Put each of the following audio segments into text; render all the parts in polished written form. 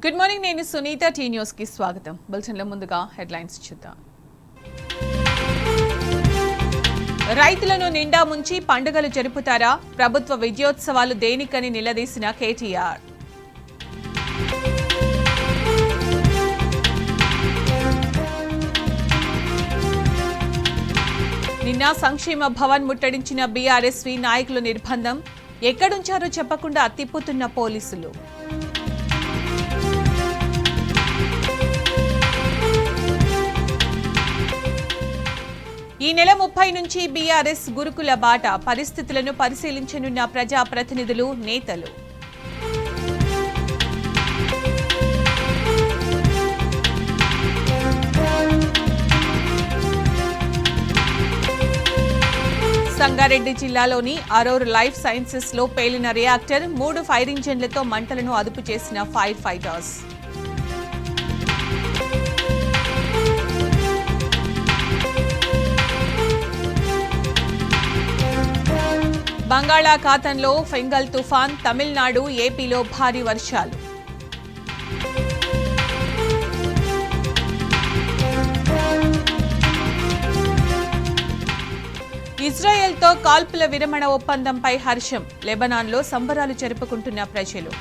Good morning, నేను Sunitha. Tea news కి స్వాగతం. బులెటిన్లో ముందుగా హెడ్లైన్స్ చూద్దాం. రైతులను నిండా ముంచి పండుగలు జరుపుతారా? ప్రభుత్వ విజయోత్సవాలు దేనికని నిలదీసిన కేటీఆర్. నిన్న సంక్షేమ భవన్ ముట్టడించిన బీఆర్ఎస్వి నాయకుల నిర్బంధం. ఎక్కడుంచారో చెప్పకుండా తిప్పుతున్న పోలీసులు. ఈ నెల 30 నుంచి బీఆర్ఎస్ గురుకుల బాట. పరిస్థితులను పరిశీలించనున్న ప్రజాప్రతినిధులు, నేతలు. సంగారెడ్డి జిల్లాలోని అరోర్ లైఫ్ సైన్సెస్ లో పేలిన రియాక్టర్. 3 ఫైర్ ఇంజన్లతో మంటలను అదుపు చేసిన ఫైర్ ఫైటర్స్. బంగాళాఖాతంలో ఫెంగల్ తుఫాన్. తమిళనాడు, ఏపీలో భారీ వర్షాలు. ఇజ్రాయెల్తో కాల్పుల విరమణ ఒప్పందంపై హర్షం. లెబనాన్లో సంబరాలు జరుపుకుంటున్న ప్రజలు.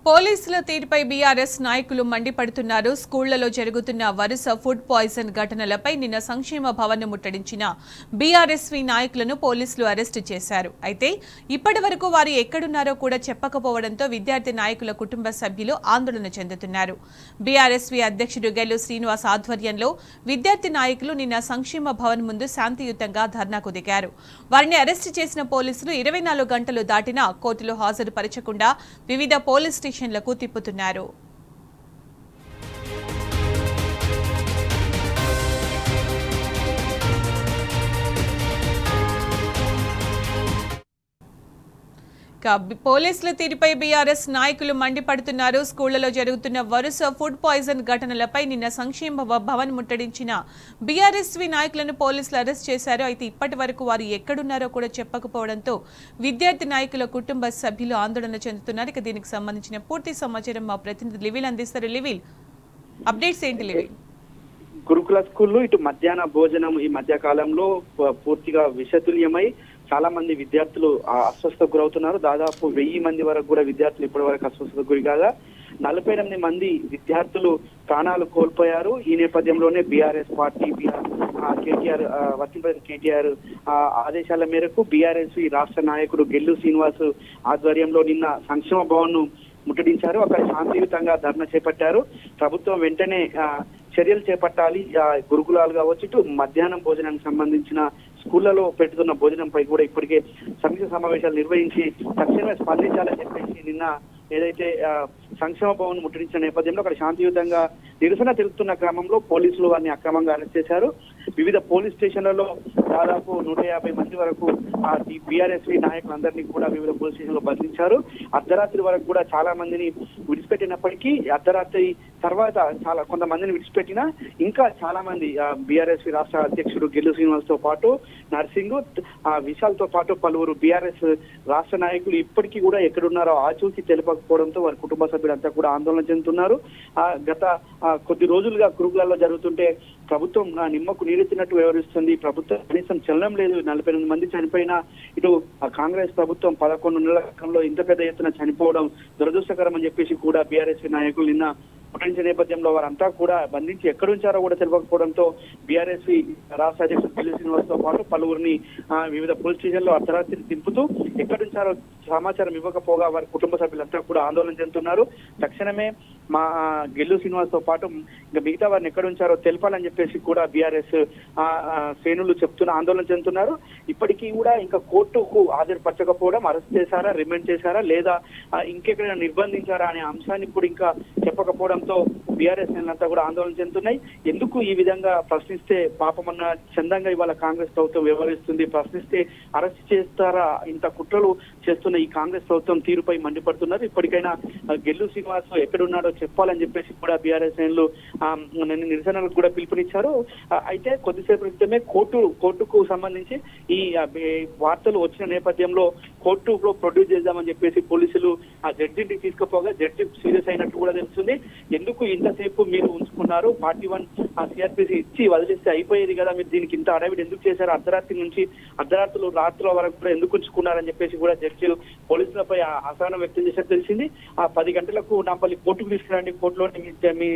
పోలీసుల తీరుపై బీఆర్ఎస్ నాయకులు మండిపడుతున్నారు. స్కూళ్లలో జరుగుతున్న వరుస ఫుడ్ పాయిజన్ ఘటనలపై నిన్న సంక్షేమ భవన్ ముట్టడించిన బీఆర్ఎస్వి నాయకులను పోలీసులు అరెస్టు చేశారు. అయితే ఇప్పటి వరకు వారు ఎక్కడున్నారో కూడా చెప్పకపోవడంతో విద్యార్థి నాయకుల కుటుంబ సభ్యులు ఆందోళన చెందుతున్నారు. బీఆర్ఎస్వి అధ్యక్షుడు గెల్లు శ్రీనివాస్ ఆధ్వర్యంలో విద్యార్థి నాయకులు నిన్న సంక్షేమ భవన్ ముందు శాంతియుతంగా ధర్నాకు దిగారు. వారిని అరెస్టు చేసిన పోలీసులు 24 గంటలు దాటినా కోర్టులో హాజరుపరచకుండా వివిధ పోలీస్ స్టేషన్లకు తిప్పుతున్నారు. పోలీసుల తీరుపై బీఆర్ఎస్ నాయకులు మండిపడుతున్నారు. స్కూళ్లలో జరుగుతున్న వరుస ఫుడ్ పాయిజన్ ఘటనలపై నిన్న సంక్షేమ భవన్ ముట్టడించిన బీఆర్ఎస్వి నాయకులను పోలీసులు అరెస్ట్ చేశారు. అయితే ఇప్పటి వరకు వారు ఎక్కడున్నారో కూడా చెప్పకపోవడంతో విద్యార్థి నాయకుల కుటుంబ సభ్యులు ఆందోళన చెందుతున్నారు. ఇక దీనికి సంబంధించిన పూర్తి సమాచారం మా ప్రతినిధి లివిల్ అందిస్తారు. లివిల్, అప్డేట్స్ ఏంటి లివిల్? గురుకుల స్కూల్లో ఇటు మధ్యాహ్న భోజనం ఈ మధ్య కాలంలో పూర్తిగా విషతుల్యమై చాలా మంది విద్యార్థులు అస్వస్థతకు గురవుతున్నారు. దాదాపు 1000 మంది వరకు కూడా విద్యార్థులు ఇప్పటి వరకు అస్వస్థతకు గురి కాగా 48 మంది విద్యార్థులు ప్రాణాలు కోల్పోయారు. ఈ నేపథ్యంలోనే బీఆర్ఎస్ పార్టీ కేటీఆర్ ఆదేశాల మేరకు బీఆర్ఎస్ రాష్ట్ర నాయకుడు గెల్లు శ్రీనివాస్ ఆధ్వర్యంలో నిన్న సంక్షేమ భవన్ ను ముట్టడించారు. అక్కడ శాంతియుతంగా ధర్నా చేపట్టారు. ప్రభుత్వం వెంటనే చర్యలు చేపట్టాలి. గురుకులాలు కావచ్చు, ఇటు మధ్యాహ్నం భోజనానికి సంబంధించిన స్కూళ్లలో పెట్టుతున్న భోజనంపై కూడా ఇప్పటికే సమీక్ష సమావేశాలు నిర్వహించి తక్షణమే స్పందించాలని చెప్పేసి నిన్న ఏదైతే సంక్షేమ భవన్ ముట్టడించిన నేపథ్యంలో అక్కడ శాంతియుతంగా నిరసన తెలుపుతున్న క్రమంలో పోలీసులు వారిని అక్రమంగా అరెస్ట్ చేశారు. వివిధ పోలీస్ స్టేషన్లలో దాదాపు 150 మంది వరకు బీఆర్ఎస్వి నాయకులందరినీ కూడా వివిధ పోలీస్ స్టేషన్లో బంధించారు. అర్ధరాత్రి వరకు కూడా చాలా మందిని విడిచిపెట్టినప్పటికీ అర్ధరాత్రి తర్వాత చాలా కొంతమందిని విడిచిపెట్టినా ఇంకా చాలా మంది బీఆర్ఎస్వి రాష్ట్ర అధ్యక్షుడు గెల్లు శ్రీనివాస్ తో పాటు నర్సింగ్ విశాల్ తో పాటు పలువురు బీఆర్ఎస్ రాష్ట్ర నాయకులు ఇప్పటికీ కూడా ఎక్కడున్నారో ఆచూకీ తెలియకపోవడంతో వారి కుటుంబ సభ్యులంతా కూడా ఆందోళన చెందుతున్నారు. గత కొద్ది రోజులుగా గురుకులాల్లో జరుగుతుంటే ప్రభుత్వం నిమ్మకు నీరెత్తినట్టు వ్యవహరిస్తుంది. ప్రభుత్వం కనీసం చలనం లేదు. 48 మంది చనిపోయినా ఇటు కాంగ్రెస్ ప్రభుత్వం 11 నెలల కాలంలో ఇంత పెద్ద ఎత్తున చనిపోవడం దురదృష్టకరం అని చెప్పేసి కూడా బీఆర్ఎస్ నాయకులు నిన్న ముట్టడించిన నేపథ్యంలో వారంతా కూడా బంధించి ఎక్కడుంచారో కూడా తెలియకపోవడంతో బీఆర్ఎస్వి రాష్ట్ర అధ్యక్షుడు గిల్లు శ్రీనివాస్ తో పాటు పలువురిని వివిధ పోలీస్ స్టేషన్లో అర్ధరాత్రి దింపుతూ ఎక్కడుంచారో సమాచారం ఇవ్వకపోగా వారి కుటుంబ సభ్యులంతా కూడా ఆందోళన చెందుతున్నారు. తక్షణమే మా గిల్లు శ్రీనివాస్ తో పాటు ఇంకా మిగతా వారిని ఎక్కడ ఉంచారో తెలపాలని చెప్పేసి కూడా బీఆర్ఎస్ శ్రేణులు ఆందోళన చెందుతున్నారు. ఇప్పటికీ కూడా ఇంకా కోర్టుకు హాజరుపరచకపోవడం, అరెస్ట్ చేశారా, రిమాండ్ చేశారా లేదా ఇంకెక్కడైనా నిర్బంధించారా అనే అంశాన్ని ఇప్పుడు ఇంకా చెప్పకపోవడంతో బీఆర్ఎస్ శ్రేణులంతా కూడా ఆందోళన చెందుతున్నాయి. ఎందుకు ఈ విధంగా ప్రశ్నిస్తే పాపమన్న చందంగా ఇవాళ కాంగ్రెస్ ప్రభుత్వం వ్యవహరిస్తుంది, ప్రశ్నిస్తే అరెస్ట్ చేస్తారా, ఇంత కుట్రలు చేస్తున్న ఈ కాంగ్రెస్ ప్రభుత్వం తీరుపై మండిపడుతున్నారు. ఇప్పటికైనా గిల్లు శ్రీనివాస్ ఎక్కడున్నాడో చెప్పాలని చెప్పేసి కూడా బీఆర్ఎస్ శ్రేణులు నిరసనలకు కూడా పిలుపునిచ్చారు. అయితే కొద్దిసేపు క్రితమే కోర్టుకు సంబంధించి ఈ వార్తలు వచ్చిన నేపథ్యంలో కోర్టులో ప్రొడ్యూస్ చేద్దామని చెప్పేసి పోలీసులు ఆ జడ్జిని తీసుకుపోగా జడ్జి సీరియస్ అయినట్టు కూడా తెలుస్తుంది. ఎందుకు ఇంతసేపు మీరు ఉంచుకున్నారు, 41 సిఆర్పిసి ఇచ్చి వదిలేస్తే అయిపోయేది కదా, మీరు దీనికి ఇంత అడవిడి ఎందుకు చేశారు, అర్ధరాత్రి నుంచి రాత్రుల వరకు కూడా ఎందుకు ఉంచుకున్నారని చెప్పేసి కూడా జడ్జిలు పోలీసులపై అసహనం వ్యక్తం చేసినట్టు తెలిసింది. 10 గంటలకు నాంపల్లి కోర్టుకు తీసుకురండి, కోర్టులో మీ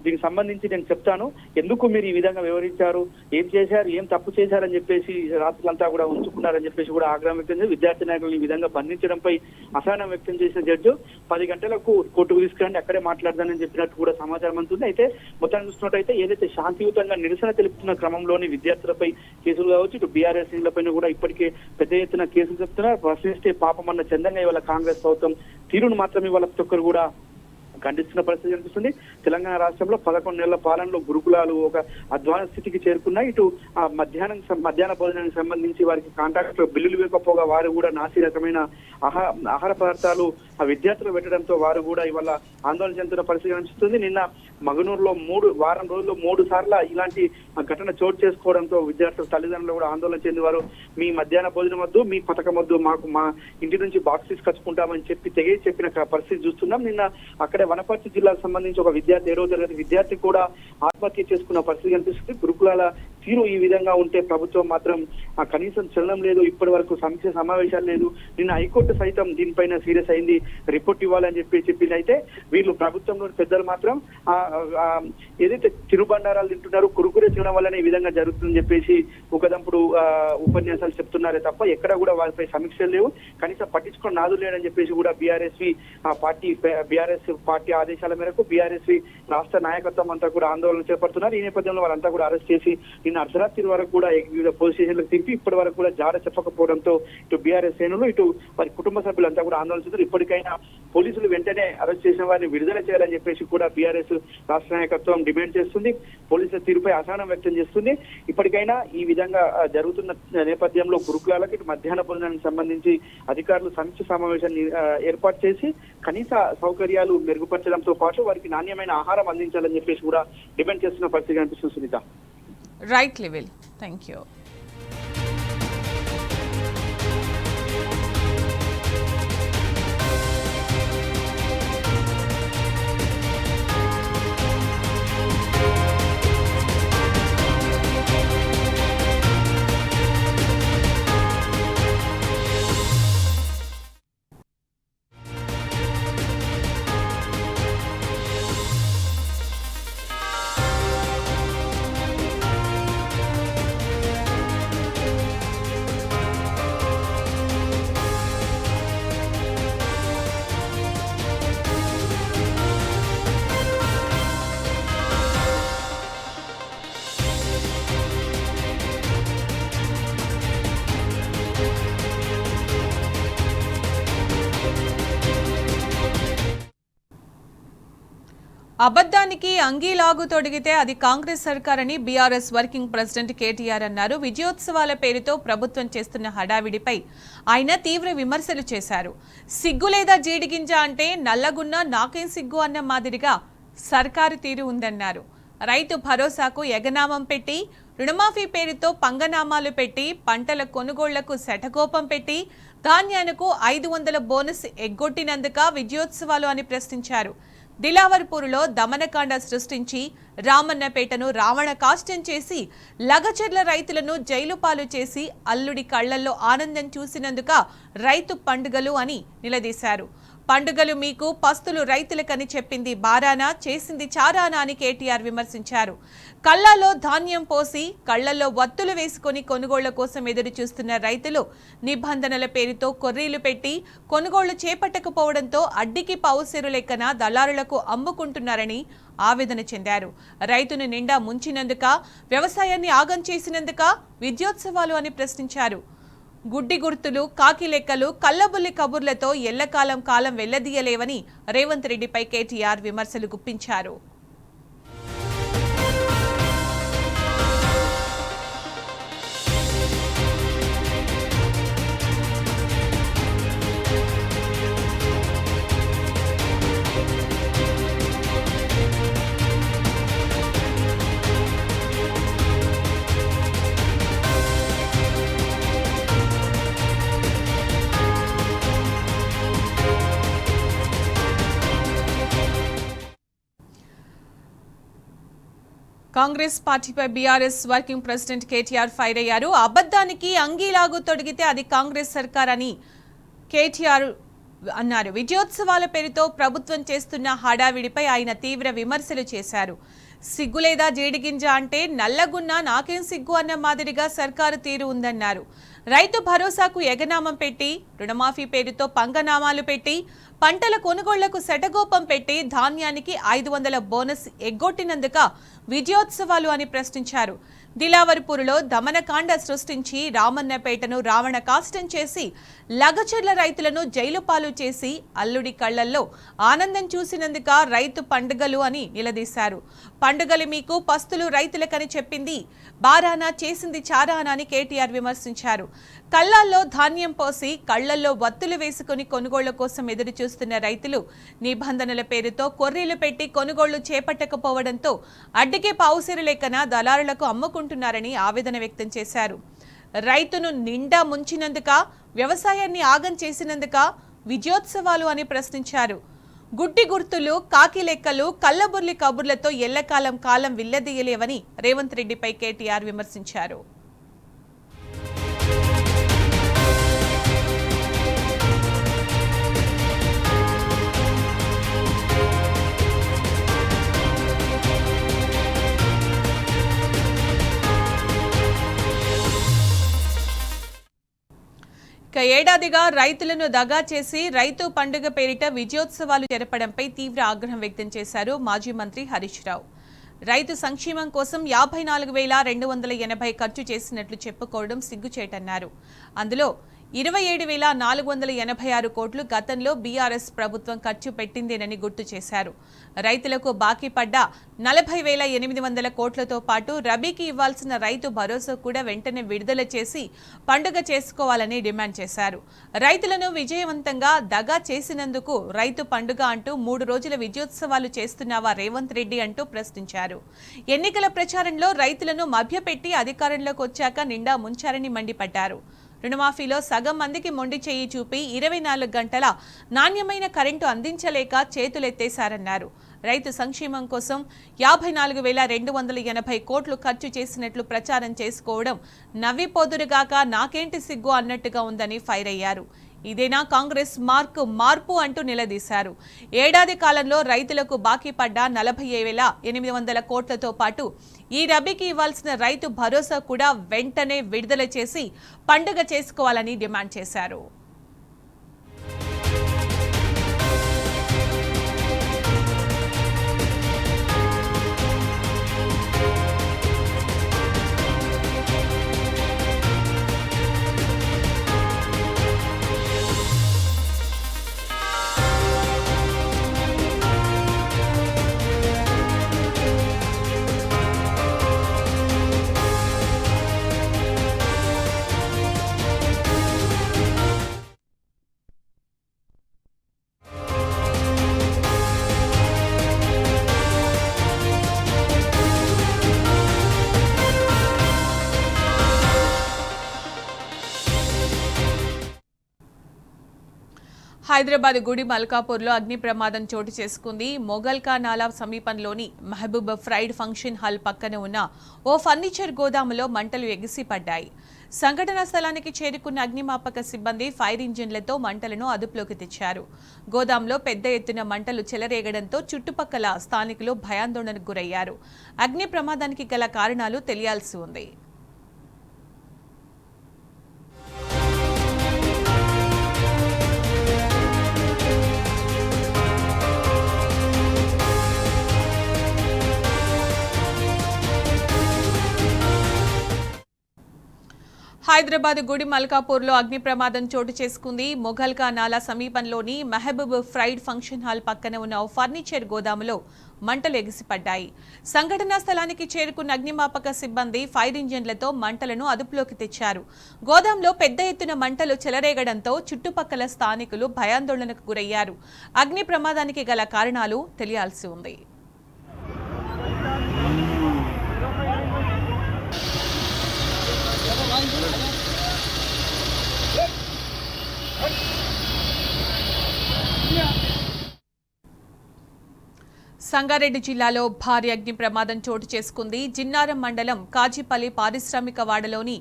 దీనికి సంబంధించి నేను చెప్తాను, ఎందుకు మీరు ఈ విధంగా వివరించారు, ఏం చేశారు, ఏం తప్పు చేశారని చెప్పేసి రాత్రులంతా కూడా ఉంచుకున్నారని చెప్పేసి కూడా ఆగ్రహం వ్యక్తం చేసి విద్యార్థి నాయకులను ఈ విధంగా బంధించడంపై అసహనం వ్యక్తం చేసిన జడ్జి 10 గంటలకు కోర్టుకు తీసుకురండి, అక్కడే మాట్లాడదానని చెప్పినట్టు కూడా సమాచారం అందుతుంది. అయితే మొత్తాన్ని చూసినట్టయితే ఏదైతే శాంతియుతంగా నిరసన తెలుపుతున్న క్రమంలోని విద్యార్థులపై కేసులు కావచ్చు, ఇటు బీఆర్ఎస్ పైన కూడా ఇప్పటికే పెద్ద ఎత్తున కేసులు చెప్తున్నారు. ప్రశ్నిస్తే పాపమన్న చందంగా ఇవాళ కాంగ్రెస్ ప్రభుత్వం తీరును మాత్రం ఇవాళ ప్రతి ఒక్కరు కూడా ఖండిస్తున్న పరిస్థితి కనిపిస్తుంది. తెలంగాణ రాష్ట్రంలో 11 నెలల పాలనలో గురుకులాలు ఒక అధ్వాన స్థితికి చేరుకున్నాయి. ఇటు మధ్యాహ్న భోజనానికి సంబంధించి వారికి కాంట్రాక్ట్ బిల్లులు ఇవ్వకపోగా వారు కూడా నాసి రకమైన ఆహార పదార్థాలు ఆ విద్యార్థులు పెట్టడంతో వారు కూడా ఇవాళ ఆందోళన చెందుతున్న పరిస్థితి కనిపిస్తుంది. నిన్న మగనూరులో వారం రోజుల్లో 3 సార్లు ఇలాంటి ఘటన చోటు చేసుకోవడంతో విద్యార్థుల తల్లిదండ్రులు కూడా ఆందోళన చెంది వారు మీ మధ్యాహ్న భోజనం వద్దు, మీ పథకం వద్దు, మా ఇంటి నుంచి బాక్స్ తీసుకొచ్చుకుంటామని తెగేసి చెప్పిన పరిస్థితి చూస్తున్నాం. నిన్న అక్కడే వనపర్తి జిల్లాకు సంబంధించి ఒక విద్యార్థి 7వ తరగతి విద్యార్థి కూడా ఆత్మహత్య చేసుకున్న పరిస్థితి కనిపిస్తుంది. గురుకులాల తీరు ఈ విధంగా ఉంటే ప్రభుత్వం మాత్రం కనీసం చలనం లేదు, ఇప్పటి వరకు సమీక్ష సమావేశాలు లేదు. నిన్న హైకోర్టు సైతం దీనిపైన సీరియస్ అయింది, రిపోర్ట్ ఇవ్వాలని చెప్పింది. అయితే వీళ్ళు ప్రభుత్వంలోని పెద్దలు మాత్రం ఏదైతే తిరుబండారాలు తింటున్నారు, కురుకురే తినడం వల్లనే ఈ విధంగా జరుగుతుందని చెప్పేసి ఒకదంపుడు ఉపన్యాసాలు చెప్తున్నారే తప్ప ఎక్కడ కూడా వారిపై సమీక్షలు లేవు, కనీసం పట్టించుకొని నాదు లేడని చెప్పేసి కూడా బీఆర్ఎస్ పార్టీ ఆదేశాల మేరకు బీఆర్ఎస్ రాష్ట్ర నాయకత్వం అంతా కూడా ఆందోళన చేపడుతున్నారు. ఈ నేపథ్యంలో వారంతా కూడా అరెస్ట్ చేసి నిన్న అర్ధరాత్రి వరకు కూడా వివిధ పోలీస్ స్టేషన్లకు తిప్పి ఇప్పటి వరకు కూడా జాడ చెప్పకపోవడంతో ఇటు బీఆర్ఎస్ శ్రేణులు ఇటు వారి కుటుంబ సభ్యులంతా కూడా ఆందోళన చేస్తారు. ఇప్పటికైనా పోలీసులు వెంటనే అరెస్ట్ చేసిన వారిని విడుదల చేయాలని చెప్పేసి కూడా బీఆర్ఎస్ రాష్ట్ర నాయకత్వం డిమాండ్ చేస్తుంది. పోలీసుల తీరుపై అసహనం వ్యక్తం చేస్తుంది. ఇప్పటికైనా ఈ విధంగా జరుగుతున్న నేపథ్యంలో గురుకులాలకు ఇటు మధ్యాహ్న భోజనానికి సంబంధించి అధికారులు సమీక్ష సమావేశాన్ని ఏర్పాటు చేసి కనీస సౌకర్యాలు మెరుగుపరచడంతో పాటు వారికి నాణ్యమైన ఆహారం అందించాలని చెప్పేసి కూడా డిమాండ్ చేస్తున్న పరిస్థితి కనిపిస్తుంది. Sunitha. Right level. Thank you. అబద్ధానికి అంగీలాగు తొడిగితే అది కాంగ్రెస్ సర్కారని బీఆర్ఎస్ వర్కింగ్ ప్రెసిడెంట్ కేటీఆర్ అన్నారు. విజయోత్సవాల పేరుతో ప్రభుత్వం చేస్తున్న హడావిడిపై ఆయన తీవ్ర విమర్శలు చేశారు. సిగ్గు లేదా జీడిగింజ అంటే నల్లగున్న నాకేం సిగ్గు అన్న మాదిరిగా సర్కారు తీరు ఉందన్నారు. రైతు భరోసాకు ఎగనామం పెట్టి, రుణమాఫీ పేరుతో పంగనామాలు పెట్టి, పంటల కొనుగోళ్లకు శటకోపం పెట్టి, ధాన్యానికి 500 బోనస్ ఎగ్గొట్టినందుక విజయోత్సవాలు అని ప్రశ్నించారు. దిలావర్పూర్లో దమనకాండ సృష్టించి రామన్నపేటను రావణ కాష్టం చేసి లగచర్ల రైతులను జైలు పాలు చేసి అల్లుడి కళ్లల్లో ఆనందం చూసినందుక రైతు పండుగలు అని నిలదీశారు. పండుగలు మీకు పస్తులు రైతులకని చెప్పింది బారానా చేసింది చారానా అని కేటీఆర్ విమర్శించారు. కళ్ళల్లో ధాన్యం పోసి కళ్లల్లో వత్తులు వేసుకుని కొనుగోళ్ల కోసం ఎదురు చూస్తున్న రైతులు నిబంధనల పేరుతో కొర్రీలు పెట్టి కొనుగోళ్లు చేపట్టకపోవడంతో అడ్డికి పావుసేరు లెక్కన దళారులకు అమ్ముకుంటున్నారని ఆవేదన చెందారు. రైతును నిండా ముంచినందుక, వ్యవసాయాన్ని ఆగం చేసినందుక విద్యోత్సవాలు అని ప్రశ్నించారు. గుడ్డి గుర్తులు, కాకి లెక్కలు, కల్లబుల్లి కబుర్లతో ఎల్లకాలం కాలం వెళ్లదీయలేవని రేవంత్ రెడ్డిపై కేటీఆర్ విమర్శలు గుప్పించారు. కాంగ్రెస్ పార్టీపై BRS working president KTR fire అయ్యారు. అబద్ధానికి అంగీలాగు తొడిగితే అది కాంగ్రెస్ సర్కార్ అని కేటీఆర్ అన్నారు. విజయోత్సవాల పేరుతో ప్రభుత్వం చేస్తున్న హడావిడిపై ఆయన తీవ్ర విమర్శలు చేశారు. సిగ్గులేదా జీడిగింజ అంటే నల్లగున్నా నాకేం సిగ్గు అన్న మాదిరిగా సర్కారు తీరు ఉందన్నారు. రైతు భరోసాకు ఎగనామం పెట్టి, రుణమాఫీ పేరుతో పంగనామాలు పెట్టి, పంటల కొనుగోళ్లకు శటగోపం పెట్టి ధాన్యానికి 500 బోనస్ ఎగ్గొట్టినందుక విజయోత్సవాలు అని ప్రశ్నించారు. దిలావర్పూర్లో దమనకాండ సృష్టించి రామన్నపేటను రావణ కాష్టం చేసి లగచర్ల రైతులను జైలు పాలు చేసి అల్లుడి కళ్లల్లో ఆనందం చూసినందుక రైతు పండుగలు అని నిలదీశారు. పండుగలు మీకు పస్తులు రైతులకని చెప్పింది బారానా చేసింది చారానా అని కేటీఆర్ విమర్శించారు. కళ్ళాల్లో ధాన్యం పోసి కళ్లల్లో వత్తులు వేసుకుని కొనుగోళ్ల కోసం ఎదురు చూస్తున్న రైతులు నిబంధనల పేరుతో కొర్రీలు పెట్టి కొనుగోళ్లు చేపట్టకపోవడంతో అడ్డికే పావుసేరు లెక్కన దళారులకు అమ్ముకుంటున్నారని ఆవేదన వ్యక్తం చేశారు. రైతును నిండా ముంచినందుక, వ్యవసాయాన్ని ఆగం చేసినందుక విజయోత్సవాలు అని ప్రశ్నించారు. గుడ్డి గుర్తులు, కాకి లెక్కలు, కల్లబుర్లి కబుర్లతో ఎల్లకాలం కాలం విల్లదీయలేవని రేవంత్ రెడ్డిపై కేటీఆర్ విమర్శించారు. ఏడాదిగా రైతులను దగా చేసి రైతు పండుగ పేరిట విజయోత్సవాలు జరపడంపై తీవ్ర ఆగ్రహం వ్యక్తం చేశారు మాజీ మంత్రి హరీష్ రావు. రైతు సంక్షేమం కోసం 54,280 ఖర్చు చేసినట్లు చెప్పుకోవడం సిగ్గుచేటన్నారు. అందులో 27,486 కోట్లు గతంలో బీఆర్ఎస్ ప్రభుత్వం ఖర్చు పెట్టిందేనని గుర్తు చేశారు. రైతులకు బాకీ పడ్డ 40,800 కోట్లతో పాటు రబీకి ఇవ్వాల్సిన రైతు భరోసా కూడా వెంటనే విడుదల చేసి పండుగ చేసుకోవాలని డిమాండ్ చేశారు. రైతులను విజయవంతంగా దగా చేసినందుకు రైతు పండుగ అంటూ 3 రోజుల విజయోత్సవాలు చేస్తున్నావా రేవంత్ రెడ్డి అంటూ ప్రశ్నించారు. ఎన్నికల ప్రచారంలో రైతులను మభ్యపెట్టి అధికారంలోకి వచ్చాక నిండా ముంచారని మండిపడ్డారు. రుణమాఫీలో సగం మందికి మొండి చేయి చూపి 24 గంటల నాణ్యమైన కరెంటు అందించలేక చేతులెత్తేశారన్నారు. రైతు సంక్షేమం కోసం 54,280 కోట్లు ఖర్చు చేసినట్లు ప్రచారం చేసుకోవడం నవ్విపోదురుగాక నాకేంటి సిగ్గు అన్నట్టుగా ఉందని ఫైర్ అయ్యారు. ఇదేనా కాంగ్రెస్ మార్పు అంటూ నిలదీశారు. ఏడాది కాలంలో రైతులకు బాకీ పడ్డ 40,800 కోట్లతో పాటు ఈ రబీకి ఇవ్వాల్సిన రైతు భరోసా కూడా వెంటనే విడుదల చేసి పండుగ చేసుకోవాలని డిమాండ్ చేశారు. హైదరాబాద్ గుడి మల్కాపూర్లో అగ్ని ప్రమాదం చోటు చేసుకుంది. మొగల్కా నాలా సమీపంలోని మహబూబ్ ఫ్రైడ్ ఫంక్షన్ హాల్ పక్కన ఉన్న ఓ ఫర్నిచర్ గోదాములో మంటలు ఎగిసిపడ్డాయి. సంఘటనా స్థలానికి చేరుకున్న అగ్నిమాపక సిబ్బంది ఫైర్ ఇంజిన్లతో మంటలను అదుపులోకి తెచ్చారు. గోదాంలో పెద్ద ఎత్తున మంటలు చెలరేగడంతో చుట్టుపక్కల స్థానికులు భయాందోళనకు గురయ్యారు. అగ్ని ప్రమాదానికి గల కారణాలు తెలియాల్సి ఉంది. హైదరాబాద్ గుడి మల్కాపూర్లో అగ్ని ప్రమాదం చోటు చేసుకుంది. మొఘల్కా నాలా సమీపంలోని మెహబూబ్ ఫ్రైడ్ ఫంక్షన్ హాల్ పక్కన ఉన్న ఫర్నిచర్ గోదాములో మంటలు ఎగిసిపడ్డాయి. సంఘటనా స్థలానికి చేరుకున్న అగ్నిమాపక సిబ్బంది ఫైర్ ఇంజిన్లతో మంటలను అదుపులోకి తెచ్చారు. గోదాంలో పెద్ద ఎత్తున మంటలు చెలరేగడంతో చుట్టుపక్కల స్థానికులు భయాందోళనకు గురయ్యారు. అగ్ని ప్రమాదానికి గల కారణాలు తెలియాల్సి ఉంది. సంగారెడ్డి జిల్లాలో భారీ అగ్ని ప్రమాదం చోటు చేసుకుంది. జిన్నారం మండలం కాజీపల్లి పారిశ్రామిక వాడలోని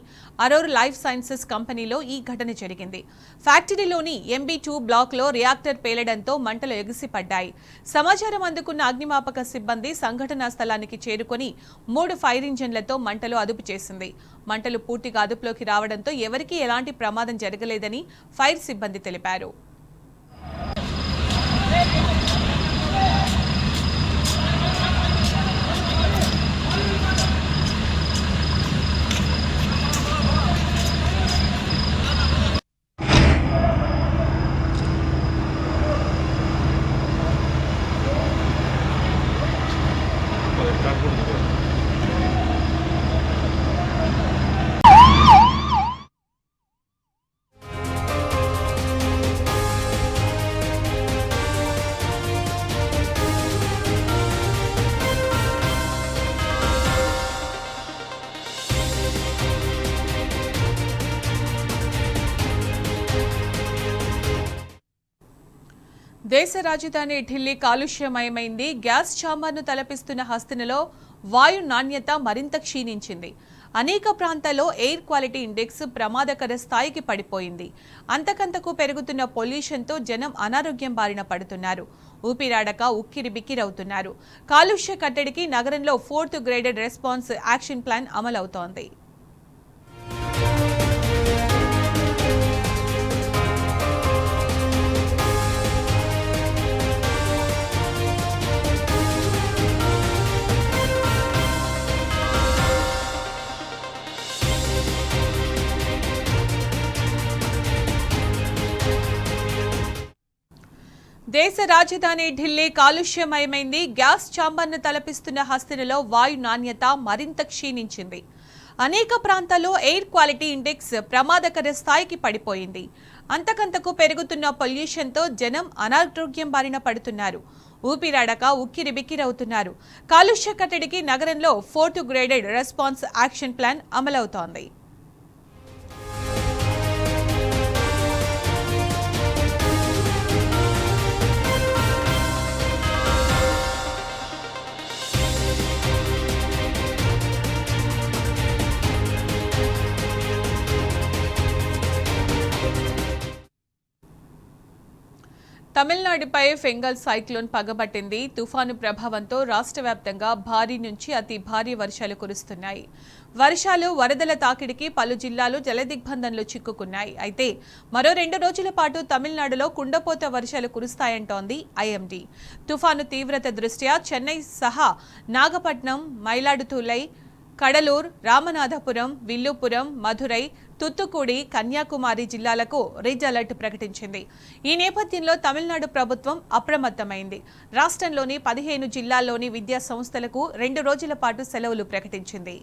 అరోర్ లైఫ్ సైన్సెస్ కంపెనీలో ఈ ఘటన జరిగింది. ఫ్యాక్టరీలోని MB2 బ్లాక్లో రియాక్టర్ పేలడంతో మంటలు ఎగిసిపడ్డాయి. సమాచారం అందుకున్న అగ్నిమాపక సిబ్బంది సంఘటనా స్థలానికి చేరుకొని 3 ఫైర్ ఇంజిన్లతో మంటలు అదుపు చేసింది. మంటలు పూర్తిగా అదుపులోకి రావడంతో ఎవరికీ ఎలాంటి ప్రమాదం జరగలేదని ఫైర్ సిబ్బంది తెలిపారు. దేశ రాజధాని ఢిల్లీ కాలుష్యమయమైంది. గ్యాస్ ఛాంబర్ను తలపిస్తున్న హస్తినలో వాయు నాణ్యత మరింత క్షీణించింది. అనేక ప్రాంతాల్లో ఎయిర్ క్వాలిటీ ఇండెక్స్ ప్రమాదకర స్థాయికి పడిపోయింది. అంతకంతకు పెరుగుతున్న పొల్యూషన్తో జనం అనారోగ్యం బారిన పడుతున్నారు. ఊపిరాడక ఉక్కిరిబిక్కిరవుతున్నారు. కాలుష్య కట్టడికి నగరంలో 4th graded response action plan అమలవుతోంది. దేశ రాజధాని ఢిల్లీ కాలుష్యమయమైంది. గ్యాస్ ఛాంబర్ను తలపిస్తున్న హస్తినలో వాయు నాణ్యత మరింత క్షీణించింది. అనేక ప్రాంతాల్లో ఎయిర్ క్వాలిటీ ఇండెక్స్ ప్రమాదకర స్థాయికి పడిపోయింది. అంతకంతకు పెరుగుతున్న పొల్యూషన్తో జనం అనారోగ్యం బారిన పడుతున్నారు. ఊపిరాడక ఉక్కిరిబిక్కిరవుతున్నారు. కాలుష్య కట్టడికి నగరంలో 4th graded response action plan అమలవుతోంది. తమిళనాడుపై ఫెంగల్ సైక్లోన్ పగబట్టింది. తుఫాను ప్రభావంతో రాష్ట్ర వ్యాప్తంగా భారీ నుంచి అతి భారీ వర్షాలు కురుస్తున్నాయి. వర్షాలు వరదల తాకిడికి పలు జిల్లాలు జలదిగ్బంధంలో చిక్కుకున్నాయి. అయితే మరో 2 రోజుల పాటు తమిళనాడులో కుండపోత వర్షాలు కురుస్తాయంటోంది IMD. తుఫాను తీవ్రత దృష్ట్యా చెన్నై సహా నాగపట్నం, మైలాడుతులై, కడలూర్, రామనాథపురం, విల్లుపురం, మధురై, తుత్తుకుడి, కన్యాకుమారి జిల్లాలకు రెడ్ అలర్ట్ ప్రకటించింది. ఈ నేపథ్యంలో తమిళనాడు ప్రభుత్వం అప్రమత్తమైంది. రాష్ట్రంలోని 15 జిల్లాల్లోని విద్యా సంస్థలకు 2 రోజుల పాటు సెలవులు ప్రకటించింది.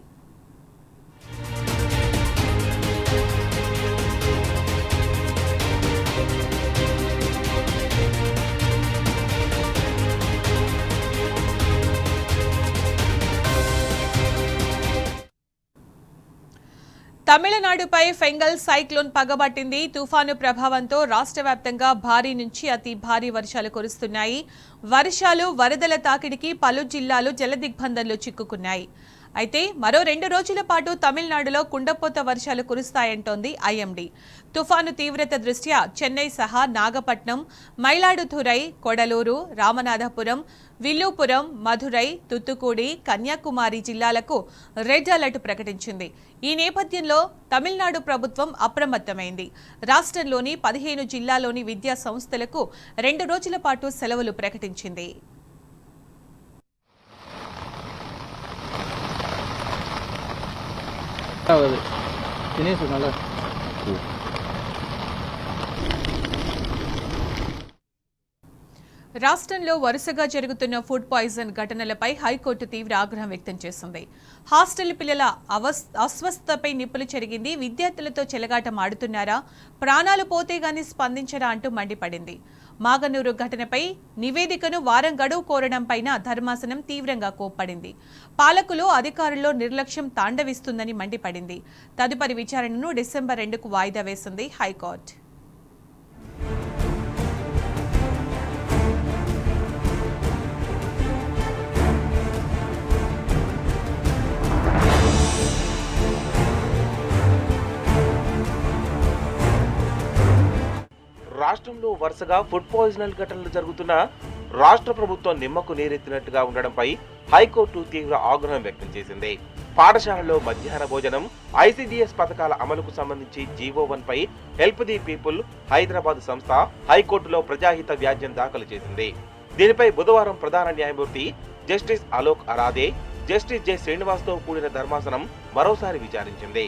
తమిళనాడుపై ఫెంగల్ సైక్లోన్ పగబట్టింది. తుఫాను ప్రభావంతో రాష్ట్ర వ్యాప్తంగా భారీ నుంచి అతి భారీ వర్షాలు కురుస్తున్నాయి. వర్షాలు వరదల తాకిడికి పలు జిల్లాలు జలదిగ్బంధంలో చిక్కుకున్నాయి. అయితే మరో 2 రోజుల పాటు తమిళనాడులో కుండపోత వర్షాలు కురుస్తాయంటోంది ఐఎండీ. తుఫాను తీవ్రత దృష్ట్యా చెన్నై సహా నాగపట్నం, మైలాడుతురై, కొడలూరు, రామనాథపురం, విల్లుపురం, మధురై, తుత్తుకూడి, కన్యాకుమారి జిల్లాలకు రెడ్ అలర్ట్ ప్రకటించింది. ఈ నేపథ్యంలో తమిళనాడు ప్రభుత్వం అప్రమత్తమైంది. రాష్ట్రంలోని 15 జిల్లాలోని విద్యా సంస్థలకు 2 రోజుల పాటు సెలవులు ప్రకటించింది. రాష్ట్రంలో వరుసగా జరుగుతున్న ఫుడ్ పాయిజన్ ఘటనలపై హైకోర్టు తీవ్ర ఆగ్రహం వ్యక్తం చేసింది. హాస్టల్ పిల్లల అస్వస్థతపై నిప్పులు చెరిగింది. విద్యార్థులతో చెలగాటం ఆడుతున్నారా, ప్రాణాలు పోతే గాని స్పందించరా అంటూ మండిపడింది. మాగనూరు ఘటనపై నివేదికను వారం గడువు కోరడంపైన ధర్మాసనం తీవ్రంగా కోప్పడింది. పాలకులు, అధికారుల్లో నిర్లక్ష్యం తాండవిస్తుందని మండిపడింది. తదుపరి విచారణను డిసెంబర్ 2కు వాయిదా వేసింది హైకోర్టు. రాష్ట్రంలో వరుసగా ఫుడ్ పాయిజనల్ ఘటనలు జరుగుతున్నా రాష్ట్ర ప్రభుత్వం నిమ్మకు నీరెత్తినట్టుగా ఉండడంపై హైకోర్టు తీవ్ర ఆగ్రహం వ్యక్తం చేసింది. పాఠశాలలో మధ్యాహ్న భోజనం, ఐసీడీఎస్ పథకాల అమలుకు సంబంధించి జీవో 1 పై హెల్ప్ ది పీపుల్ హైదరాబాద్ సంస్థ హైకోర్టులో ప్రజాహిత వ్యాజ్యం దాఖలు చేసింది. దీనిపై బుధవారం ప్రధాన న్యాయమూర్తి justice Alok Aradhe, justice J శ్రీనివాస్తో కూడిన ధర్మాసనం మరోసారి విచారించింది.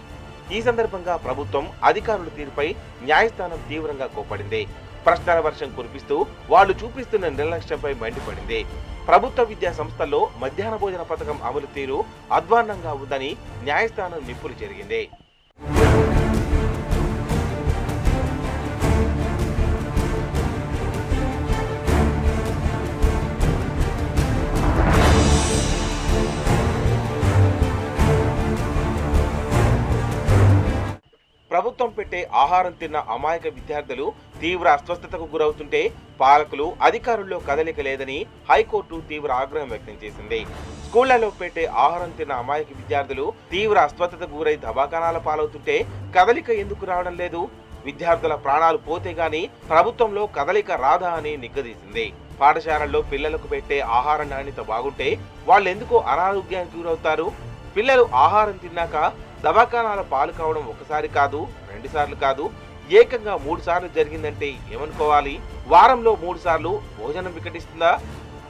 ఈ సందర్భంగా ప్రభుత్వం అధికారుల తీరుపై న్యాయస్థానం తీవ్రంగా కోప్పడింది. ప్రశ్నల వర్షం కురిపిస్తూ వాళ్లు చూపిస్తున్న నిర్లక్ష్యంపై మండిపడింది. ప్రభుత్వ విద్యా సంస్థల్లో మధ్యాహ్న భోజన పథకం అమలు తీరు అధ్వాన్నంగా ఉందని న్యాయస్థానం నిప్పులు చెరిగింది. ప్రభుత్వం పెట్టే ఆహారం తిన్న అమాయక విద్యార్థులు తీవ్ర అస్వస్థతకు గురవుతుంటే పాలకులు, అధికారుల్లో కదలిక లేదని హైకోర్టు తీవ్ర ఆగ్రహం వ్యక్తం చేసింది. స్కూళ్లలో పెట్టే ఆహారం తిన్న అమాయక విద్యార్థులు తీవ్ర అస్వస్థతకు గురై దవాఖానాల పాలవుతుంటే కదలిక ఎందుకు రావడం లేదు? విద్యార్థుల ప్రాణాలు పోతే గాని ప్రభుత్వంలో కదలిక రాదా అని నిగ్గదీసింది. పాఠశాలల్లో పిల్లలకు పెట్టే ఆహార నాణ్యత బాగుంటే వాళ్ళెందుకు అనారోగ్యానికి గురవుతారు? పిల్లలు ఆహారం తిన్నాక దవాఖానాల పాలు కావడం ఒకసారి కాదు, 2 సార్లు కాదు, ఏకంగా 3 సార్లు జరిగిందంటే ఏమనుకోవాలి? వారంలో 3 సార్లు భోజనం వికటిస్తుందా?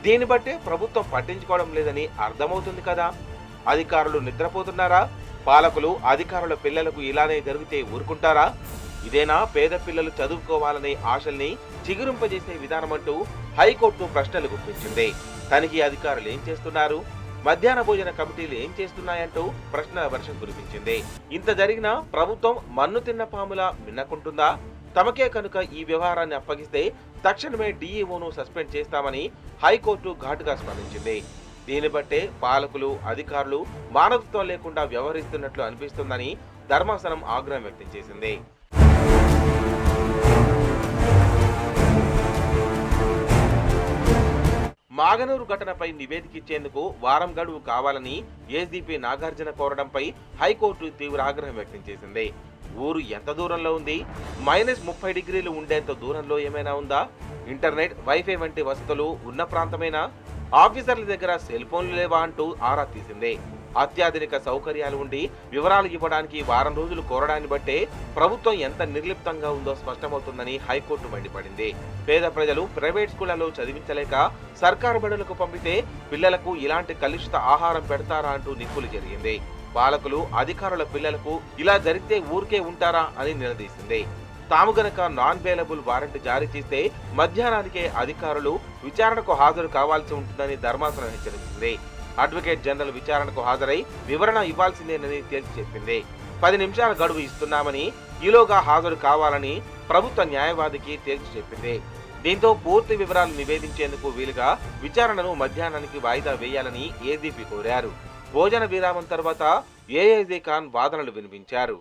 దీన్ని బట్టే ప్రభుత్వం పట్టించుకోవడం లేదని అర్థమవుతుంది కదా. అధికారులు నిద్రపోతున్నారా? పాలకులు, అధికారుల పిల్లలకు ఇలానే జరిగితే ఊరుకుంటారా? ఇదేనా పేద పిల్లలు చదువుకోవాలనే ఆశల్ని చిగురింపజేసే విధానమంటూ హైకోర్టు ప్రశ్నలు గుప్పించింది. తనిఖీ అధికారులు ఏం చేస్తున్నారు? మధ్యాహ్న భోజన కమిటీలు ఏం చేస్తున్నాయంటూ ప్రశ్నల వర్షం కురిపించింది. ఇంత జరిగినా ప్రభుత్వం మన్ను తిన్న పాములా మిన్నకుంటుందా? తమకే కనుక ఈ వ్యవహారాన్ని అప్పగిస్తే తక్షణమే డీఈఓను సస్పెండ్ చేస్తామని హైకోర్టు ఘాటుగా స్పందించింది. దీన్ని బట్టే పాలకులు, అధికారులు మానవత్వం లేకుండా వ్యవహరిస్తున్నట్లు అనిపిస్తుందని ధర్మాసనం ఆగ్రహం వ్యక్తం చేసింది. మాగనూరు ఘటనపై నివేదిక ఇచ్చేందుకు వారం గడువు కావాలని ఏసీపీ నాగార్జున కోరడంపై హైకోర్టు తీవ్ర ఆగ్రహం వ్యక్తం చేసింది. ఊరు ఎంత దూరంలో ఉంది? -30 డిగ్రీలు ఉండేంత దూరంలో ఏమైనా ఉందా? ఇంటర్నెట్, వైఫై వంటి వసతులు ఉన్న ప్రాంతమేనా? ఆఫీసర్ల దగ్గర సెల్ ఫోన్లు లేవా అంటూ ఆరా తీసింది. అత్యాధునిక సౌకర్యాలు ఉండి వివరాలు ఇవ్వడానికి వారం రోజులు కోరడాన్ని బట్టే ప్రభుత్వం ఎంత నిర్లిప్తంగా ఉందో స్పష్టమవుతుందని హైకోర్టు మండిపడింది. పేద ప్రజలు ప్రైవేట్ స్కూళ్లలో చదివించలేక సర్కారు బడులకు పంపితే పిల్లలకు ఇలాంటి కలుషిత ఆహారం పెడతారా అంటూ నిప్పులు జరిగింది. పాలకులు, అధికారుల పిల్లలకు ఇలా జరిగితే ఊరికే ఉంటారా అని నిలదీసింది. తాము గనక నాన్ బెయిలబుల్ వారెంట్ జారీ చేస్తే మధ్యాహ్నానికే అధికారులు విచారణకు హాజరు కావాల్సి ఉంటుందని ధర్మాసనం హెచ్చరించింది. అడ్వకేట్ జనరల్ విచారణకు హాజరై వివరణ ఇవ్వాల్సిందేనని తేల్చి చెప్పింది. 10 నిమిషాల గడువు ఇస్తున్నామని, ఈలోగా హాజరు కావాలని ప్రభుత్వ న్యాయవాదికి తేల్చి చెప్పింది. దీంతో పూర్తి వివరాలు నివేదించేందుకు వీలుగా విచారణను మధ్యాహ్నానికి వాయిదా వేయాలని ఏసీపీ కోరారు. భోజన విరామం తర్వాత ఏఐజీ ఖాన్ వాదనలు వినిపించారు.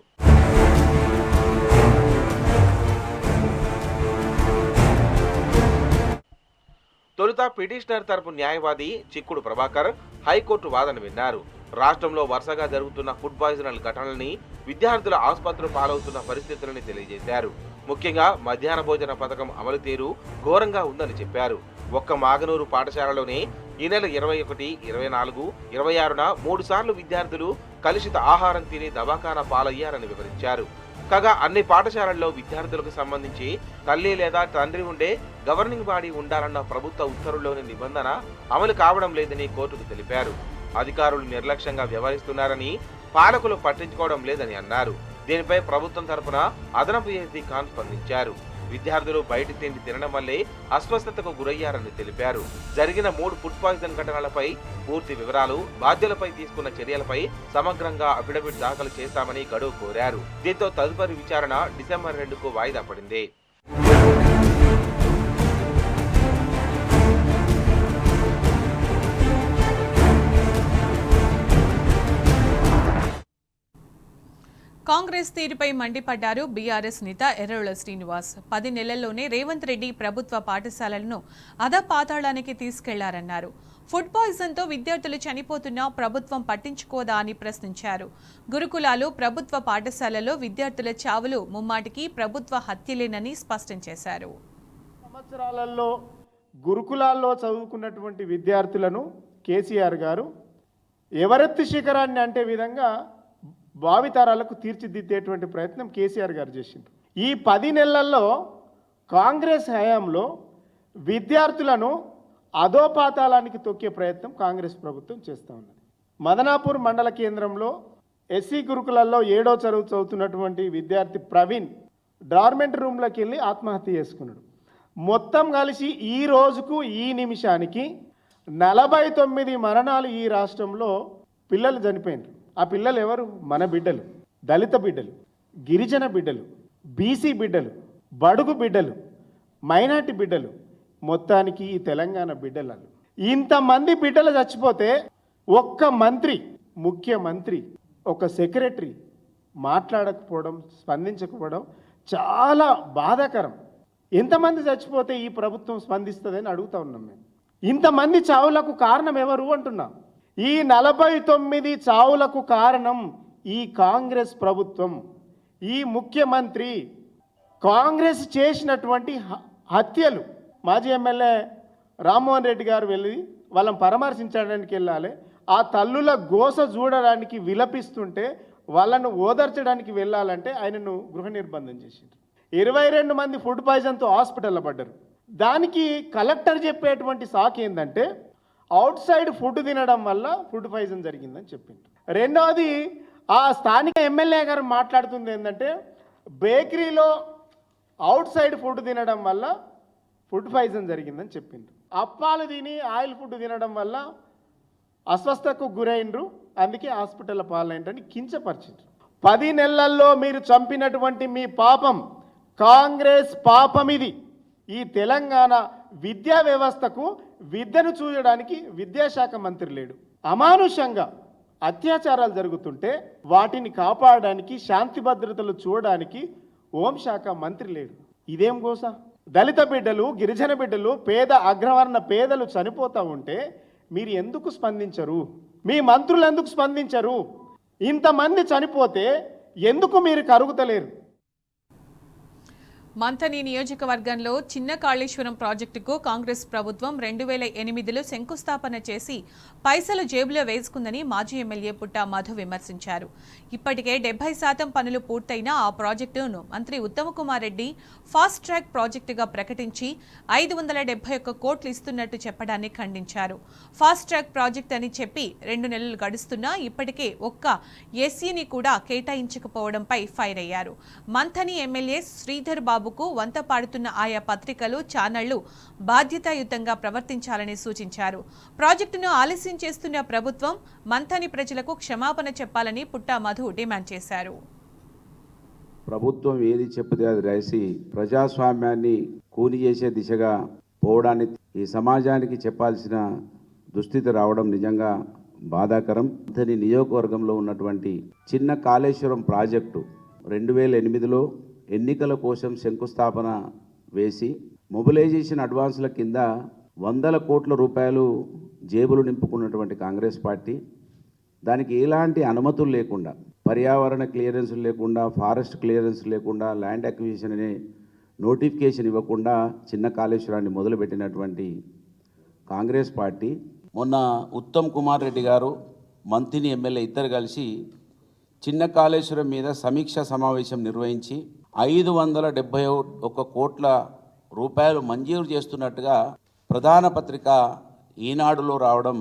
తొలుత పిటిషనర్ తరపు న్యాయవాది చిక్కుడు ప్రభాకర్ హైకోర్టు వాదన విన్నారు. రాష్ట్రంలో వరుసగా జరుగుతున్న ఫుడ్ పాయిజనల్ ఘటనల్ని, విద్యార్థుల ఆసుపత్రులు పాలవుతున్న పరిస్థితులని తెలియజేశారు. ముఖ్యంగా మధ్యాహ్న భోజన పథకం అమలు తీరు ఘోరంగా ఉందని చెప్పారు. ఒక్క మాగనూరు పాఠశాలలోనే ఈ నెల 21, 24, 26న 3 సార్లు విద్యార్థులు కలుషిత ఆహారం తిని దవాఖానా పాలయ్యారని వివరించారు. కాగా అన్ని పాఠశాలల్లో విద్యార్థులకు సంబంధించి తల్లి లేదా తండ్రి ఉండే గవర్నింగ్ బాడీ ఉండాలన్న ప్రభుత్వ ఉత్తర్వుల్లోని నిబంధన అమలు కావడం లేదని కోర్టుకు తెలిపారు. అధికారులు నిర్లక్ష్యంగా వ్యవహరిస్తున్నారని, పాలకులు పట్టించుకోవడం లేదని అన్నారు. దీనిపై ప్రభుత్వం తరపున అదనపు ఎస్పీ ఖాన్ స్పందించారు. విద్యార్థులు బయటి తిండి తినడం వల్లే అస్వస్థతకు గురయ్యారని తెలిపారు. జరిగిన 3 ఫుడ్ పాయిజన్ ఘటనలపై పూర్తి వివరాలు, బాధ్యులపై తీసుకున్న చర్యలపై సమగ్రంగా అఫిడవిట్ దాఖలు చేస్తామని గడువు కోరారు. దీంతో తదుపరి విచారణ డిసెంబర్ 2కు వాయిదా పడింది. కాంగ్రెస్ తీరుపై మండిపడ్డారు బీఆర్ఎస్ నేత ఎర్రొళ్ల శ్రీనివాస్. 10 నెలల్లోనే రేవంత్ రెడ్డి ప్రభుత్వ పాఠశాలలను అధపాతాళానికి తీసుకెళ్లారన్నారు. ఫుడ్ పాయిజన్తో విద్యార్థులు చనిపోతున్నా ప్రభుత్వం పట్టించుకోదా అని ప్రశ్నించారు. గురుకులాలు, ప్రభుత్వ పాఠశాలలో విద్యార్థుల చావులు ముమ్మాటికి ప్రభుత్వ హత్యలేనని స్పష్టం చేశారు. సంవత్సరాలలో గురుకులాల్లో చదువుకున్నటువంటి విద్యార్థులను కేసీఆర్ గారు ఎవరెత్తి శిఖరాన్ని అంటే విధంగా భావితరాలకు తీర్చిదిద్దేటువంటి ప్రయత్నం కేసీఆర్ గారు చేసిండ్రు. ఈ 10 నెలల్లో కాంగ్రెస్ హయాంలో విద్యార్థులను అధోపాతాళానికి తొక్కే ప్రయత్నం కాంగ్రెస్ ప్రభుత్వం చేస్తూ ఉన్నది. మదనాపూర్ మండల కేంద్రంలో ఎస్సీ గురుకులాల్లో 7వ తరగతి చదువుతున్నటువంటి విద్యార్థి ప్రవీణ్ డార్మెంట్ రూమ్లోకి వెళ్ళి ఆత్మహత్య చేసుకున్నాడు. మొత్తం కలిసి ఈ రోజుకు ఈ నిమిషానికి 49 మరణాలు ఈ రాష్ట్రంలో పిల్లలు చనిపోయినారు. ఆ పిల్లలు ఎవరు? మన బిడ్డలు, దళిత బిడ్డలు, గిరిజన బిడ్డలు, బీసీ బిడ్డలు, బడుగు బిడ్డలు, మైనార్టీ బిడ్డలు, మొత్తానికి ఈ తెలంగాణ బిడ్డలు. ఇంతమంది బిడ్డలు చచ్చిపోతే ఒక్క మంత్రి, ముఖ్యమంత్రి, ఒక సెక్రటరీ మాట్లాడకపోవడం, స్పందించకపోవడం చాలా బాధాకరం. ఎంతమంది చచ్చిపోతే ఈ ప్రభుత్వం స్పందిస్తుందని అడుగుతా ఉన్నాం మేము. ఇంతమంది చావులకు కారణం ఎవరు అంటున్నాం. ఈ 49 చావులకు కారణం ఈ కాంగ్రెస్ ప్రభుత్వం, ఈ ముఖ్యమంత్రి. కాంగ్రెస్ చేసినటువంటి హత్యలు. మాజీ ఎమ్మెల్యే రామ్మోహన్ రెడ్డి గారు వెళ్ళి వాళ్ళని పరామర్శించడానికి వెళ్ళాలి. ఆ తల్లుల గోస చూడడానికి విలపిస్తుంటే వాళ్ళను ఓదార్చడానికి వెళ్ళాలంటే ఆయనను గృహ నిర్బంధం చేసిండ్రు. 22 మంది ఫుడ్ పాయిజన్తో హాస్పిటల్లో పడ్డారు. దానికి కలెక్టర్ చెప్పేటువంటి సాకు ఏంటంటే అవుట్ సైడ్ ఫుడ్ తినడం వల్ల ఫుడ్ పాయిజన్ జరిగిందని చెప్పింది. రెండవది, ఆ స్థానిక ఎమ్మెల్యే గారు మాట్లాడుతుంది ఏంటంటే బేకరీలో అవుట్ సైడ్ ఫుడ్ తినడం వల్ల ఫుడ్ పాయిజన్ జరిగిందని చెప్పింది. అప్పాలు తిని ఆయిల్ ఫుడ్ తినడం వల్ల అస్వస్థతకు గురైండ్రు, అందుకే హాస్పిటల్ పాలైండ్రని కించపరిచిండ్రు. 10 నెలల్లో మీరు చంపినటువంటి మీ పాపం, కాంగ్రెస్ పాపం ఇది. ఈ తెలంగాణ విద్యా వ్యవస్థకు విద్యను చూడడానికి విద్యాశాఖ మంత్రి లేడు. అమానుషంగా అత్యాచారాలు జరుగుతుంటే వాటిని కాపాడడానికి, శాంతి భద్రతలు చూడడానికి హోంశాఖ మంత్రి లేడు. ఇదేం గోస? దళిత బిడ్డలు, గిరిజన బిడ్డలు, పేద అగ్రవర్ణ పేదలు చనిపోతూ ఉంటే మీరు ఎందుకు స్పందించరు? మీ మంత్రులు ఎందుకు స్పందించరు? ఇంతమంది చనిపోతే ఎందుకు మీరు కరుగుతలేరు? మంథని నియోజకవర్గంలో చిన్న కాళేశ్వరం ప్రాజెక్టుకు కాంగ్రెస్ ప్రభుత్వం 2008లో శంకుస్థాపన చేసి పైసలు జేబులో వేసుకుందని మాజీ ఎమ్మెల్యే పుట్టా మధు విమర్శించారు. ఇప్పటికే 70% పనులు పూర్తయిన ఆ ప్రాజెక్టును మంత్రి ఉత్తమ్ కుమార్ రెడ్డి ఫాస్ట్ ట్రాక్ ప్రాజెక్టుగా ప్రకటించి 571 కోట్లు ఇస్తున్నట్టు చెప్పడాన్ని ఖండించారు. ఫాస్ట్ ట్రాక్ ప్రాజెక్ట్ అని చెప్పి 2 నెలలు గడుస్తున్నా ఇప్పటికే ఒక్క ఎస్సీని కూడా కేటాయించకపోవడంపై ఫైర్ అయ్యారు. మంథని ఎమ్మెల్యే శ్రీధర్ బాబుకు వంత పాడుతున్న ఆయా పత్రికలు, ఛానళ్లు బాధ్యతాయుతంగా ప్రవర్తించాలని సూచించారు. ప్రాజెక్టును ఆలస్యం చేస్తున్న ప్రభుత్వం మంథని ప్రజలకు క్షమాపణ చెప్పాలని పుట్టా మధు డిమాండ్ చేశారు. ప్రభుత్వం ఏది చెప్తే అది రాసి ప్రజాస్వామ్యాన్ని కూని చేసే దిశగా పోవడాన్ని ఈ సమాజానికి చెప్పాల్సిన దుస్థితి రావడం నిజంగా బాధాకరం. మంథని నియోజకవర్గంలో ఉన్నటువంటి చిన్న కాళేశ్వరం ప్రాజెక్టు 2008లో ఎన్నికల కోసం శంకుస్థాపన వేసి మొబిలైజేషన్ అడ్వాన్సుల కింద 100 కోట్ల రూపాయలు జేబులు నింపుకున్నటువంటి కాంగ్రెస్ పార్టీ దానికి ఎలాంటి అనుమతులు లేకుండా, పర్యావరణ క్లియరెన్సులు లేకుండా, ఫారెస్ట్ క్లియరెన్స్ లేకుండా, ల్యాండ్ అక్విజిషన్ అనే నోటిఫికేషన్ ఇవ్వకుండా చిన్న కాళేశ్వరాన్ని మొదలుపెట్టినటువంటి కాంగ్రెస్ పార్టీ మొన్న ఉత్తమ్ కుమార్ రెడ్డి గారు, మంత్రిని, ఎమ్మెల్యే ఇద్దరు కలిసి చిన్న కాళేశ్వరం మీద సమీక్షా సమావేశం నిర్వహించి 571 కోట్ల రూపాయలు మంజూరు చేస్తున్నట్టుగా ప్రధాన పత్రిక ఈనాడులో రావడం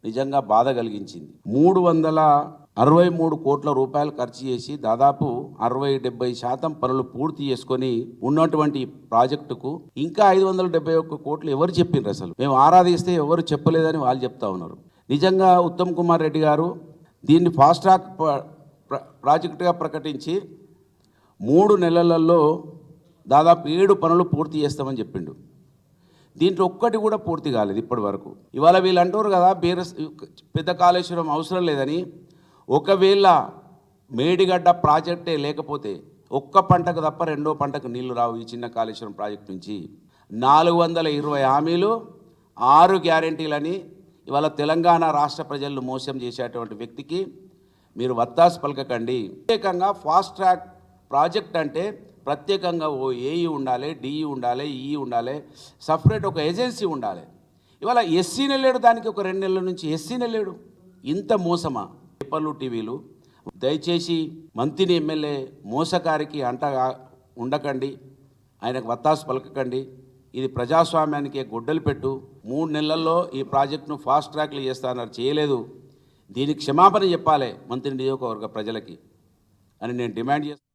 నిజంగా బాధ కలిగించింది. 363 కోట్ల రూపాయలు ఖర్చు చేసి దాదాపు 60-70% పనులు పూర్తి చేసుకొని ఉన్నటువంటి ప్రాజెక్టుకు ఇంకా 571 కోట్లు ఎవరు చెప్పిండ్రు? అసలు మేము ఆరాధిస్తే ఎవరు చెప్పలేదని వాళ్ళు చెప్తా ఉన్నారు. నిజంగా ఉత్తమ్ కుమార్ రెడ్డి గారు దీన్ని ఫాస్ట్ ట్రాక్ ప్రాజెక్టుగా ప్రకటించి 3 నెలలలో దాదాపు 7 పనులు పూర్తి చేస్తామని చెప్పిండు. దీంట్లో ఒక్కటి కూడా పూర్తి కాలేదు ఇప్పటి వరకు. ఇవాళ వీళ్ళు అంటారు కదా పెద్ద కాళేశ్వరం అవసరం లేదని. ఒకవేళ మేడిగడ్డ ప్రాజెక్టే లేకపోతే ఒక్క పంటకు తప్ప రెండో పంటకు నీళ్లు రావు ఈ చిన్న కాళేశ్వరం ప్రాజెక్టు నుంచి. 420 హామీలు, 6 గ్యారెంటీలని ఇవాళ తెలంగాణ రాష్ట్ర ప్రజలను మోసం చేసేటువంటి వ్యక్తికి మీరు వత్తాసు పలకకండి. ప్రత్యేకంగా ఫాస్ట్ ట్రాక్ ప్రాజెక్ట్ అంటే ప్రత్యేకంగా ఓ ఏఈ ఉండాలి, డిఈ ఉండాలి, ఈ ఉండాలి, సపరేట్ ఒక ఏజెన్సీ ఉండాలి. ఇవాళ ఎస్సీనే లేడు, దానికి ఒక 2 నెలల నుంచి ఎస్సీనే లేడు. ఇంత మోసమా? పేపర్లు, టీవీలు. దయచేసి మంత్రిని, ఎమ్మెల్యే మోసకారికి అంటగా ఉండకండి, ఆయనకు వత్తాసు పలకకండి. ఇది ప్రజాస్వామ్యానికి గొడ్డలు పెట్టు. 3 నెలల్లో ఈ ప్రాజెక్టును ఫాస్ట్ ట్రాక్లు చేస్తానన్నారు, చేయలేదు. దీనికి క్షమాపణ చెప్పాలి మంత్రి నియోజకవర్గ ప్రజలకి అని నేను డిమాండ్ చేస్తాను.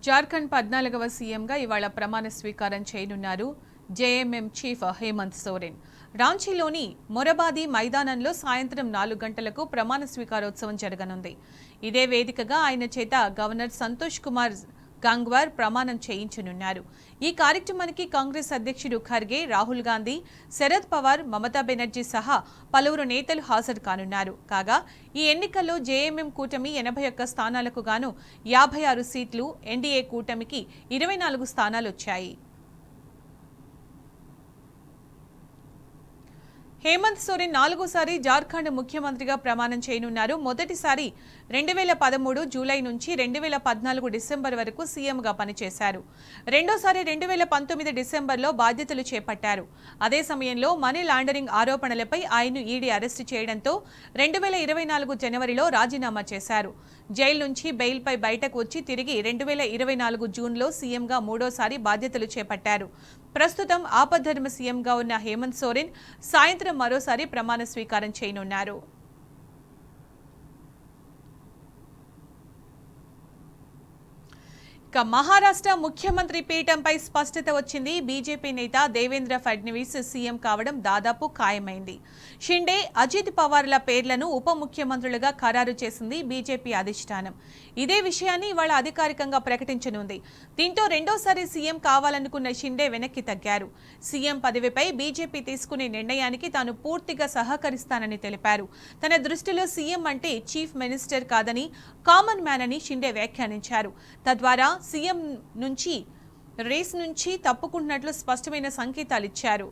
జార్ఖండ్ 14వ సీఎంగా ఇవాళ ప్రమాణ స్వీకారం చేయనున్నారు జేఎంఎం చీఫ్ హేమంత్ సోరెన్. రాంచీలోని మొరబాది మైదానంలో సాయంత్రం 4 గంటలకు ప్రమాణ స్వీకారోత్సవం జరగనుంది. ఇదే వేదికగా ఆయన చేత గవర్నర్ సంతోష్ కుమార్ గంగ్వార్ ప్రమాణం చేయించనున్నారు. ఈ కార్యక్రమానికి కాంగ్రెస్ అధ్యక్షుడు ఖర్గే, రాహుల్ గాంధీ, శరద్ పవార్, మమతా బెనర్జీ సహా పలువురు నేతలు హాజరు కానున్నారు. కాగా ఈ ఎన్నికల్లో జేఎంఎం కూటమి 81 స్థానాలకు గాను 56 సీట్లు, ఎన్డీఏ కూటమికి 24 స్థానాలు వచ్చాయి. హేమంత్ సోరెన్ 4వసారి జార్ఖండ్ ముఖ్యమంత్రిగా ప్రమాణం చేయనున్నారు. మొదటిసారి 2013 జూలై నుంచి 2014 డిసెంబర్ వరకు సీఎంగా పనిచేశారు. రెండోసారి 2019 డిసెంబర్లో బాధ్యతలు చేపట్టారు. అదే సమయంలో మనీ లాండరింగ్ ఆరోపణలపై ఆయన్ను ఈడీ అరెస్టు చేయడంతో 2024 జనవరిలో రాజీనామా చేశారు. జైలు నుంచి బెయిల్పై బయటకు వచ్చి తిరిగి 2024 జూన్లో సీఎంగా 3వసారి బాధ్యతలు చేపట్టారు. ప్రస్తుతం ఆపద్ధర్మ సీఎంగా ఉన్న హేమంత్ సోరెన్ సాయంత్రం మరోసారి ప్రమాణ స్వీకారం చేయనున్నారు. ఇక మహారాష్ట్ర ముఖ్యమంత్రి పీఠంపై స్పష్టత వచ్చింది. బీజేపీ నేత దేవేంద్ర ఫడ్నవీస్ సీఎం కావడం దాదాపు ఖాయమైంది. షిండే, అజిత్ పవార్ల పేర్లను ఉప ముఖ్యమంత్రులుగా ఖరారు చేసింది బీజేపీ అధిష్టానం. ఇదే విషయాన్ని ఇవాళ అధికారికంగా ప్రకటించనుంది. దీంతో రెండోసారి సీఎం కావాలనుకున్న షిండే వెనక్కి తగ్గారు. సీఎం పదవిపై బీజేపీ తీసుకునే నిర్ణయానికి తాను పూర్తిగా సహకరిస్తానని తెలిపారు. తన దృష్టిలో సీఎం అంటే చీఫ్ మినిస్టర్ కాదని, కామన్ మ్యాన్ అని షిండే వ్యాఖ్యానించారు. తద్వారా సీఎం నుంచి రేస్ నుంచి తప్పుకుంటున్నట్లు స్పష్టమైన సంకేతాలు ఇచ్చారు.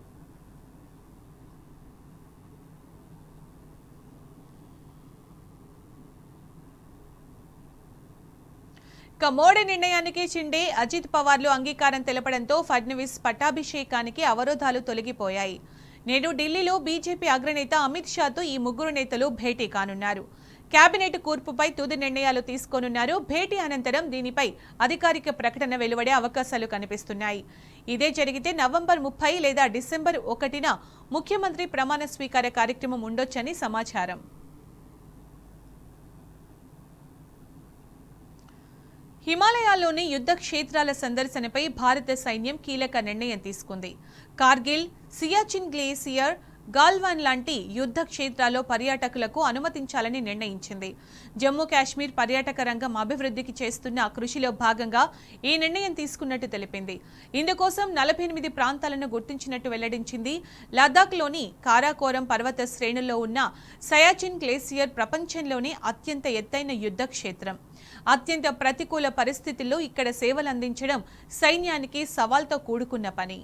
ఇక మోడీ నిర్ణయానికి షిండే, అజిత్ పవార్లు అంగీకారం తెలపడంతో ఫడ్నవీస్ పట్టాభిషేకానికి అవరోధాలు తొలగిపోయాయి. నేడు ఢిల్లీలో బీజేపీ అగ్రనేత అమిత్ షాతో ఈ ముగ్గురు నేతలు భేటీ కానున్నారు. కేబినెట్ కూర్పుపై తుది నిర్ణయాలు తీసుకోనున్నారు. భేటీ అనంతరం దీనిపై అధికారిక ప్రకటన వెలువడే అవకాశాలు కనిపిస్తున్నాయి. ఇదే జరిగితే నవంబర్ 30 లేదా డిసెంబర్ 1న ముఖ్యమంత్రి ప్రమాణ స్వీకార కార్యక్రమం ఉండొచ్చని సమాచారం. హిమాలయాల్లోని యుద్ధ క్షేత్రాల సందర్శనపై భారత సైన్యం కీలక నిర్ణయం తీసుకుంది. కార్గిల్, సియాచిన్ గ్లేసియర్, గాల్వాన్ లాంటి యుద్ధ క్షేత్రాల్లో పర్యాటకులకు అనుమతించాలని నిర్ణయించింది. జమ్మూ కాశ్మీర్ పర్యాటక రంగం అభివృద్ధికి చేస్తున్న కృషిలో భాగంగా ఈ నిర్ణయం తీసుకున్నట్టు తెలిపింది. ఇందుకోసం 48 ప్రాంతాలను గుర్తించినట్టు వెల్లడించింది. లద్దాఖ్లోని కారాకోరం పర్వత శ్రేణుల్లో ఉన్న సియాచిన్ గ్లేసియర్ ప్రపంచంలోనే అత్యంత ఎత్తైన యుద్ధ క్షేత్రం. అత్యంత ప్రతికూల పరిస్థితుల్లో ఇక్కడ సేవలందించడం సైన్యానికి సవాల్తో కూడుకున్న పని.